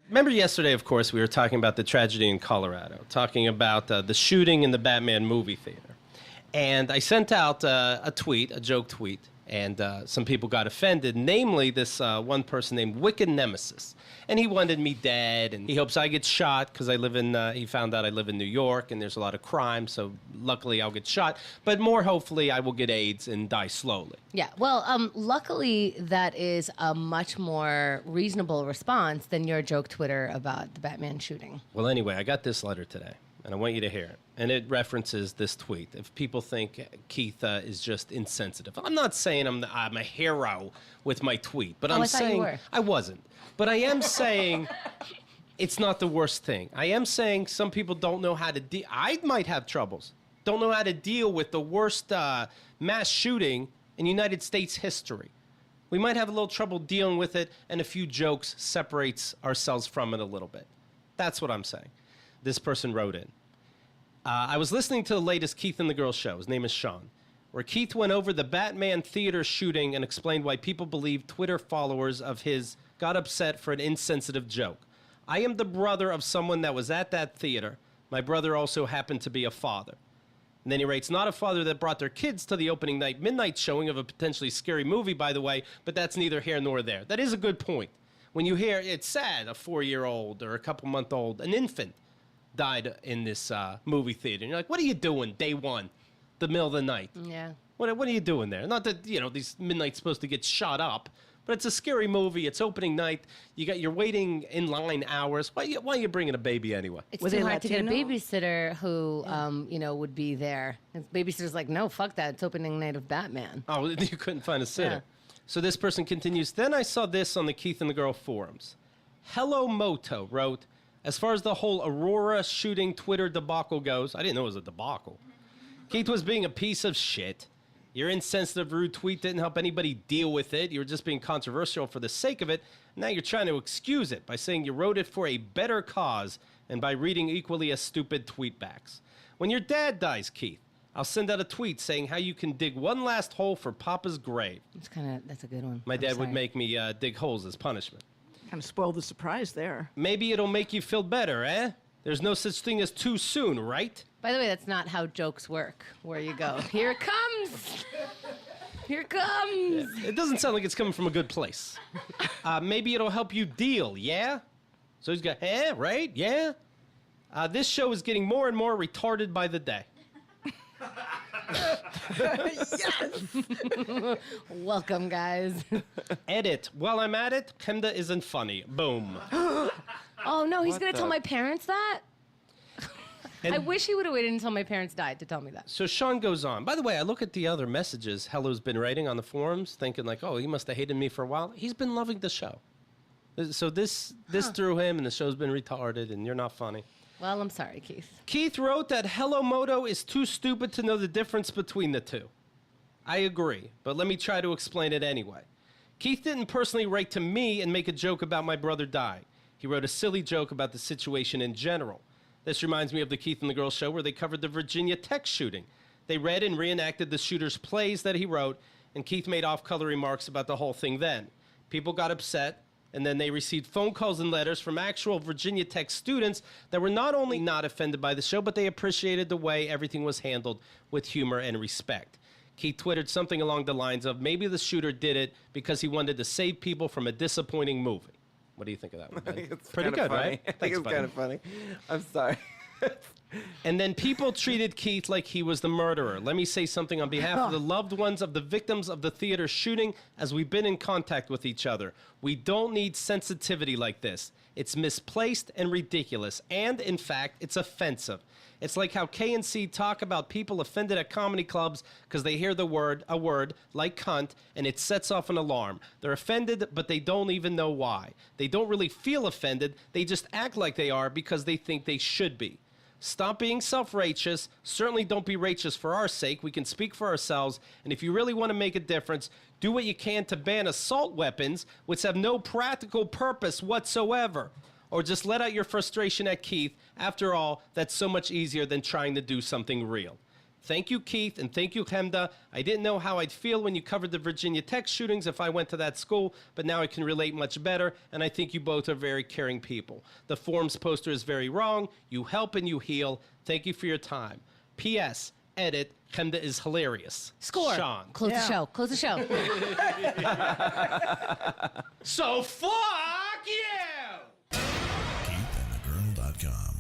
Remember yesterday, of course, we were talking about the tragedy in Colorado, talking about the shooting in the Batman movie theater. And I sent out a tweet, a joke tweet, and some people got offended, namely this one person named Wicked Nemesis. And he wanted me dead, and he hopes I get shot because I live in, he found out I live in New York, and there's a lot of crime, so luckily I'll get shot. But more hopefully I will get AIDS and die slowly. Yeah, well, luckily that is a much more reasonable response than your joke Twitter about the Batman shooting. Well, anyway, I got this letter today, and I want you to hear it. And it references this tweet. If people think Keith is just insensitive. I'm not saying I'm a hero with my tweet, but I'm saying I wasn't. But I am saying it's not the worst thing. I am saying some people don't know how to deal. I might have troubles. Don't know how to deal with the worst mass shooting in United States history. We might have a little trouble dealing with it, and a few jokes separates ourselves from it a little bit. That's what I'm saying. This person wrote in. I was listening to the latest Keith and the Girl show. His name is Sean, where Keith went over the Batman theater shooting and explained why people believe Twitter followers of his got upset for an insensitive joke. I am the brother of someone that was at that theater. My brother also happened to be a father. And then he writes, not a father that brought their kids to the opening night midnight showing of a potentially scary movie, by the way, but that's neither here nor there. That is a good point. When you hear, it's sad, a 4-year-old or a couple-month-old, an infant, died in this movie theater. And you're like, what are you doing day one, the middle of the night? Yeah. What are you doing there? Not that, these midnight's supposed to get shot up, but it's a scary movie. It's opening night. You're waiting in line hours. Why are you bringing a baby anyway? It's too hard to get a babysitter who, would be there. And babysitter's like, no, fuck that. It's opening night of Batman. Oh, you couldn't find a sitter. Yeah. So this person continues, then I saw this on the Keith and the Girl forums. Hello Moto wrote, as far as the whole Aurora shooting Twitter debacle goes, I didn't know it was a debacle. Keith was being a piece of shit. Your insensitive, rude tweet didn't help anybody deal with it. You were just being controversial for the sake of it. Now you're trying to excuse it by saying you wrote it for a better cause and by reading equally as stupid tweetbacks. When your dad dies, Keith, I'll send out a tweet saying how you can dig one last hole for Papa's grave. That's a good one. My dad would make me dig holes as punishment. Kind of spoiled the surprise there. Maybe it'll make you feel better, eh? There's no such thing as too soon, right? By the way, that's not how jokes work, where you go, here it comes! Here it comes! Yeah. It doesn't sound like it's coming from a good place. Maybe it'll help you deal, yeah? So he's got, right? Yeah? This show is getting more and more retarded by the day. Yes! Welcome, guys. Edit. While I'm at it, Kenda isn't funny. Boom. Oh, no, he's going to tell my parents that? And I wish he would have waited until my parents died to tell me that. So Sean goes on. By the way, I look at the other messages Hello's been writing on the forums, thinking like, oh, he must have hated me for a while. He's been loving the show. So this threw him, and the show's been retarded, and you're not funny. Well, I'm sorry, Keith. Keith wrote that Hello Moto is too stupid to know the difference between the two. I agree, but let me try to explain it anyway. Keith didn't personally write to me and make a joke about my brother dying. He wrote a silly joke about the situation in general. This reminds me of the Keith and the Girl show where they covered the Virginia Tech shooting. They read and reenacted the shooter's plays that he wrote, and Keith made off-color remarks about the whole thing then. People got upset, and then they received phone calls and letters from actual Virginia Tech students that were not only not offended by the show, but they appreciated the way everything was handled with humor and respect. Keith twittered something along the lines of, maybe the shooter did it because he wanted to save people from a disappointing movie. What do you think of that one, Ben? It's pretty good, funny. right? I think it's kind of funny. I'm sorry. And then people treated Keith like he was the murderer. Let me say something on behalf of the loved ones of the victims of the theater shooting, as we've been in contact with each other. We don't need sensitivity like this. It's misplaced and ridiculous, and in fact, it's offensive. It's like how K&C talk about people offended at comedy clubs because they hear a word like cunt, and it sets off an alarm. They're offended, but they don't even know why. They don't really feel offended. They just act like they are because they think they should be. Stop being self-righteous. Certainly don't be righteous for our sake. We can speak for ourselves. And if you really want to make a difference, do what you can to ban assault weapons, which have no practical purpose whatsoever. Or just let out your frustration at Keith. After all, that's so much easier than trying to do something real. Thank you, Keith, and thank you, Hemda. I didn't know how I'd feel when you covered the Virginia Tech shootings if I went to that school, but now I can relate much better, and I think you both are very caring people. The forums poster is very wrong. You help and you heal. Thank you for your time. P.S. Edit. Hemda is hilarious. Score. Sean. Close the show. Close the show. So fuck you! KeithAndTheGirl.com